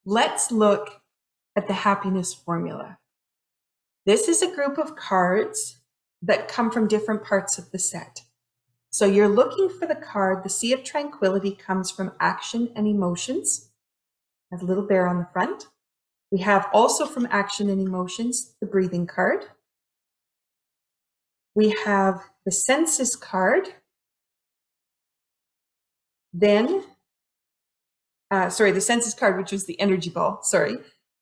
let's look at the happiness formula. This is a group of cards that come from different parts of the set. So you're looking for the card. The Sea of Tranquility comes from action and emotions. Has a little bear on the front. We have also from action and emotions, the breathing card. We have the senses card. Then, the senses card, which was the energy ball,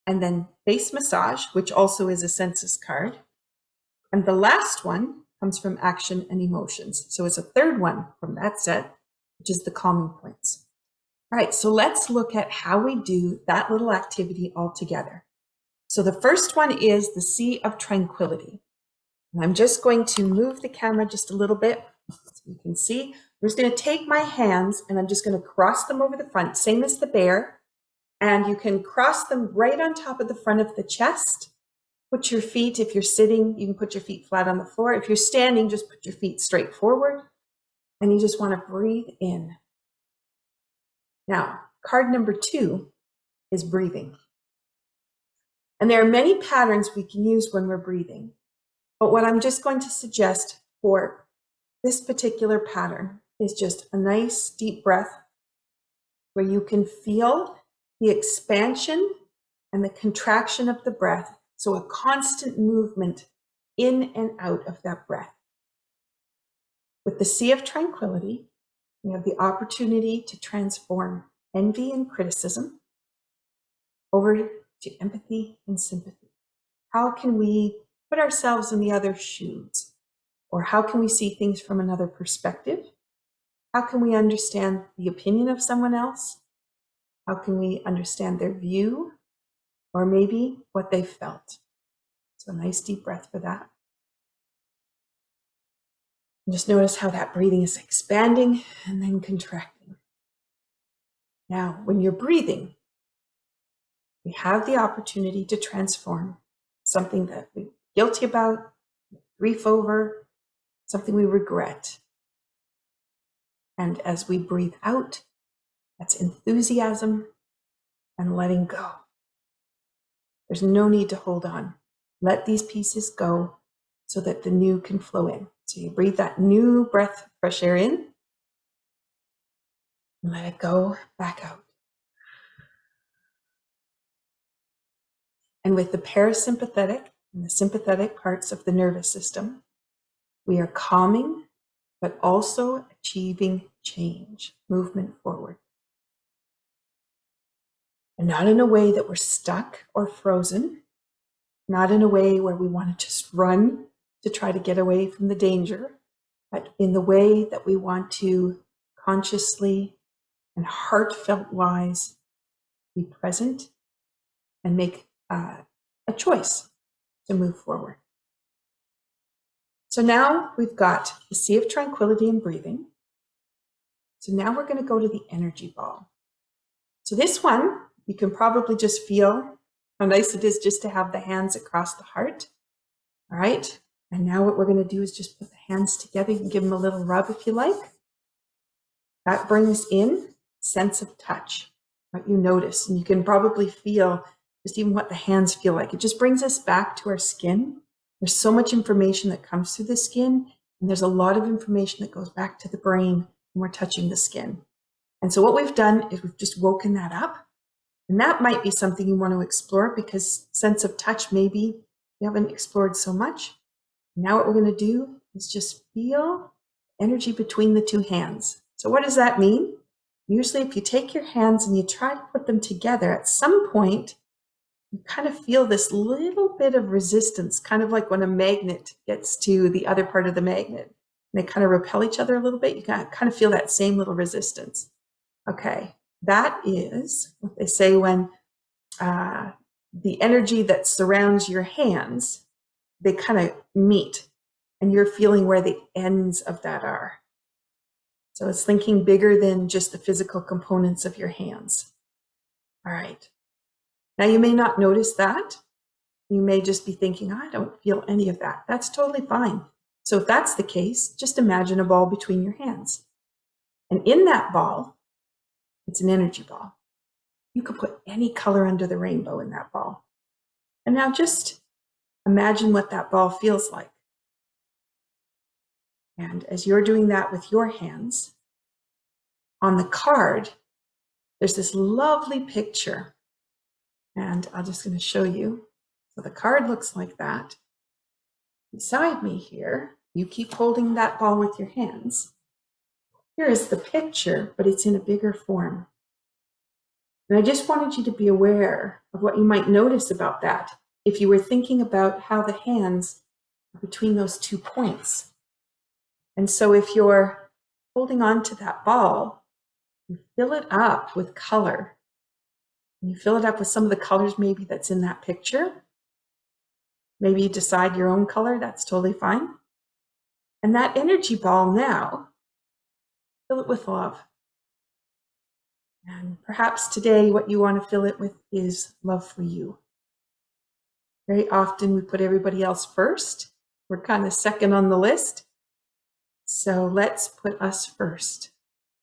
and then face massage, which also is a senses card. And the last one comes from action and emotions. So it's a third one from that set, which is the calming points. All right, so let's look at how we do that little activity all together. So the first one is the Sea of Tranquility. And I'm just going to move the camera just a little bit so you can see. I'm just going to take my hands and I'm just going to cross them over the front, same as the bear. And you can cross them right on top of the front of the chest. Put your feet, if you're sitting, you can put your feet flat on the floor. If you're standing, just put your feet straight forward. And you just want to breathe in. Now, card number 2 is breathing. And there are many patterns we can use when we're breathing. But what I'm just going to suggest for this particular pattern is just a nice deep breath where you can feel the expansion and the contraction of the breath. So a constant movement in and out of that breath. With the Sea of Tranquility, we have the opportunity to transform envy and criticism over to empathy and sympathy. How can we put ourselves in the other's shoes? Or how can we see things from another perspective? How can we understand the opinion of someone else? How can we understand their view? Or maybe what they felt? So a nice deep breath for that. And just notice how that breathing is expanding and then contracting. Now, when you're breathing, we have the opportunity to transform something that we're guilty about, grief over, something we regret. And as we breathe out, that's enthusiasm and letting go. There's no need to hold on. Let these pieces go so that the new can flow in. So you breathe that new breath, fresh air in, and let it go back out. And with the parasympathetic and the sympathetic parts of the nervous system, we are calming, but also achieving change, movement forward. And not in a way that we're stuck or frozen, not in a way where we want to just run to try to get away from the danger, but in the way that we want to consciously and heartfelt-wise be present and make a choice to move forward. So now we've got the Sea of Tranquility and breathing. So now we're going to go to the energy ball. So this one, you can probably just feel how nice it is just to have the hands across the heart. All right. And now what we're going to do is just put the hands together. You can give them a little rub if you like. That brings in sense of touch, what you notice. And you can probably feel just even what the hands feel like. It just brings us back to our skin. There's so much information that comes through the skin. And there's a lot of information that goes back to the brain when we're touching the skin. And so what we've done is we've just woken that up. And that might be something you want to explore because sense of touch, maybe you haven't explored so much. Now what we're going to do is just feel energy between the two hands. So what does that mean? Usually if you take your hands and you try to put them together, at some point, you kind of feel this little bit of resistance, kind of like when a magnet gets to the other part of the magnet. And they kind of repel each other a little bit. You kind of feel that same little resistance. Okay, that is what they say when the energy that surrounds your hands, they kind of meet and you're feeling where the ends of that are. So it's thinking bigger than just the physical components of your hands. All right. Now you may not notice that. You may just be thinking, I don't feel any of that. That's totally fine. So if that's the case, just imagine a ball between your hands. And in that ball, it's an energy ball. You could put any color under the rainbow in that ball. And now just imagine what that ball feels like. And as you're doing that with your hands, on the card, there's this lovely picture. And I'm just going to show you. So the card looks like that. Beside me here, you keep holding that ball with your hands. Here is the picture, but it's in a bigger form. And I just wanted you to be aware of what you might notice about that if you were thinking about how the hands are between those 2 points. And so if you're holding on to that ball, you fill it up with color. And you fill it up with some of the colors maybe that's in that picture. Maybe you decide your own color, that's totally fine. And that energy ball now, fill it with love. And perhaps today what you want to fill it with is love for you. Very often we put everybody else first. We're kind of second on the list. So let's put us first.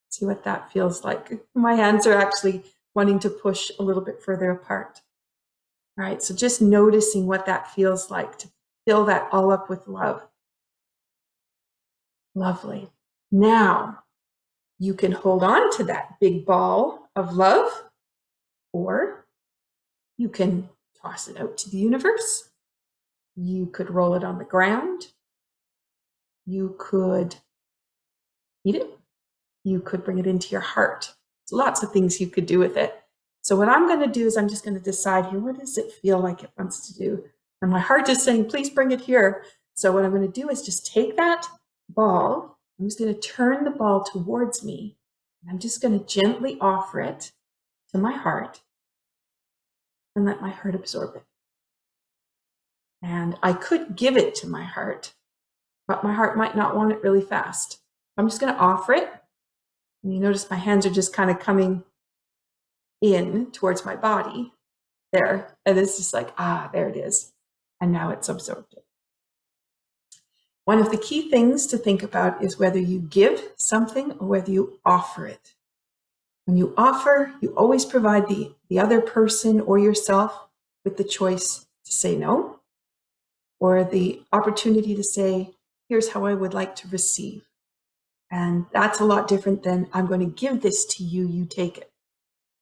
See what that feels like. My hands are actually wanting to push a little bit further apart. All right, so just noticing what that feels like to fill that all up with love. Lovely. Now, you can hold on to that big ball of love, or you can toss it out to the universe. You could roll it on the ground. You could eat it. You could bring it into your heart. There's lots of things you could do with it. So what I'm going to do is I'm just going to decide here, what does it feel like it wants to do? And my heart is saying, please bring it here. So what I'm going to do is just take that ball. I'm just going to turn the ball towards me. And I'm just going to gently offer it to my heart and let my heart absorb it. And I could give it to my heart, but my heart might not want it really fast. I'm just going to offer it. And you notice my hands are just kind of coming in towards my body there. And it's just like, there it is. And now it's absorbed it. One of the key things to think about is whether you give something or whether you offer it. When you offer, you always provide the other person or yourself with the choice to say no, or the opportunity to say, here's how I would like to receive. And that's a lot different than I'm going to give this to you, you take it.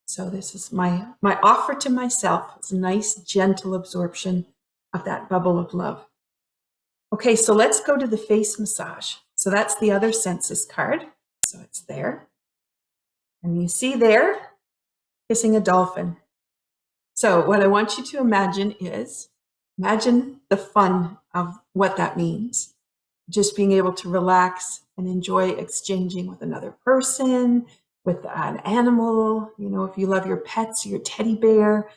So this is my offer to myself. It's a nice, gentle absorption of that bubble of love. Okay, so let's go to the face massage. So that's the other census card. So it's there. And you see there, kissing a dolphin. So what I want you to imagine is, imagine the fun of what that means. Just being able to relax and enjoy exchanging with another person, with an animal, if you love your pets, your teddy bear,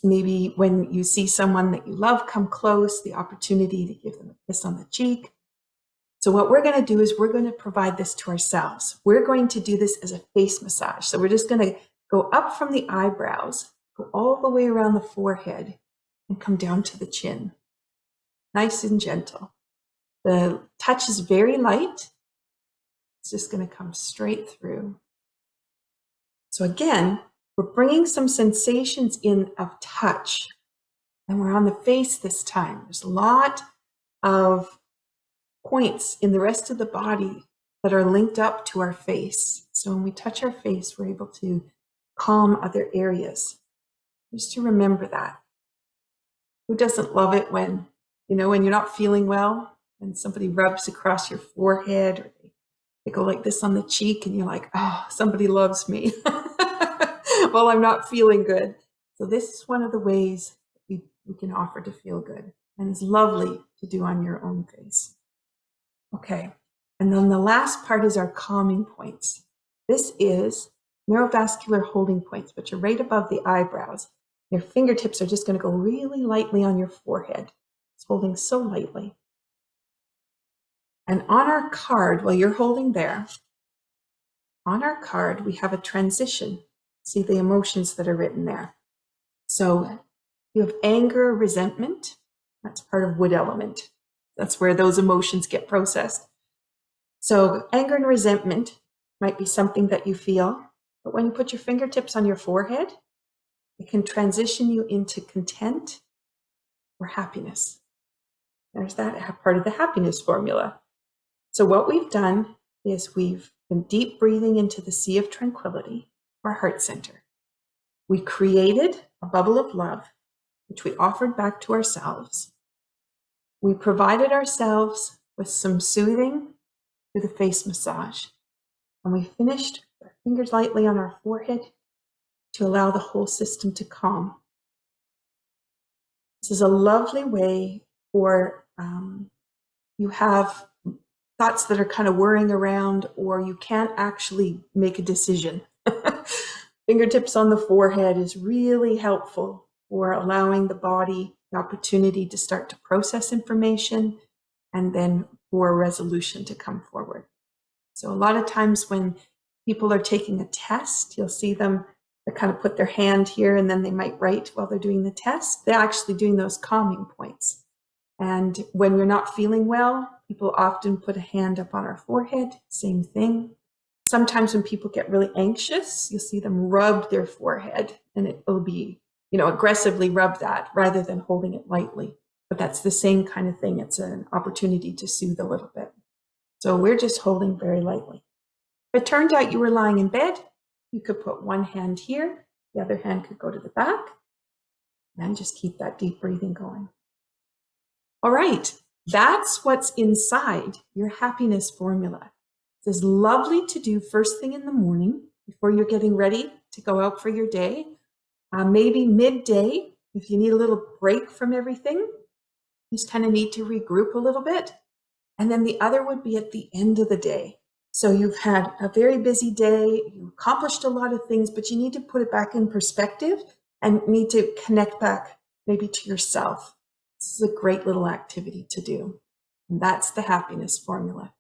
maybe when you see someone that you love come close, the opportunity to give them a kiss on the cheek. So what we're going to do is we're going to provide this to ourselves. We're going to do this as a face massage. So we're just going to go up from the eyebrows, go all the way around the forehead, and come down to the chin. Nice and gentle. The touch is very light. It's just going to come straight through. So again, we're bringing some sensations in of touch. And we're on the face this time. There's a lot of points in the rest of the body that are linked up to our face. So when we touch our face, we're able to calm other areas. Just to remember that. Who doesn't love it when you're not feeling well and somebody rubs across your forehead, or they go like this on the cheek and you're like, oh, somebody loves me. Well, I'm not feeling good. So this is one of the ways we can offer to feel good. And it's lovely to do on your own face. Okay, and then the last part is our calming points. This is neurovascular holding points, which are right above the eyebrows. Your fingertips are just going to go really lightly on your forehead. It's holding so lightly. And on our card, while you're holding there, on our card, we have a transition. See the emotions that are written there. So you have anger, resentment. That's part of wood element. That's where those emotions get processed. So anger and resentment might be something that you feel. But when you put your fingertips on your forehead, it can transition you into content or happiness. There's that part of the happiness formula. So what we've done is we've been deep breathing into the sea of tranquility, our heart center. We created a bubble of love, which we offered back to ourselves. We provided ourselves with some soothing through the face massage. And we finished with our fingers lightly on our forehead to allow the whole system to calm. This is a lovely way for you have thoughts that are kind of whirring around, or you can't actually make a decision. Fingertips on the forehead is really helpful for allowing the body the opportunity to start to process information and then for resolution to come forward. So a lot of times when people are taking a test, you'll see them kind of put their hand here and then they might write while they're doing the test. They're actually doing those calming points. And when we're not feeling well, people often put a hand up on our forehead, same thing. Sometimes when people get really anxious, you'll see them rub their forehead, and it will be, aggressively rub that rather than holding it lightly. But that's the same kind of thing. It's an opportunity to soothe a little bit. So we're just holding very lightly. If it turned out you were lying in bed, you could put one hand here, the other hand could go to the back, and just keep that deep breathing going. All right, that's what's inside your happiness formula. This is lovely to do first thing in the morning before you're getting ready to go out for your day. Maybe midday, if you need a little break from everything, you just kind of need to regroup a little bit. And then the other would be at the end of the day. So you've had a very busy day, you accomplished a lot of things, but you need to put it back in perspective and need to connect back maybe to yourself. This is a great little activity to do. And that's the happiness formula.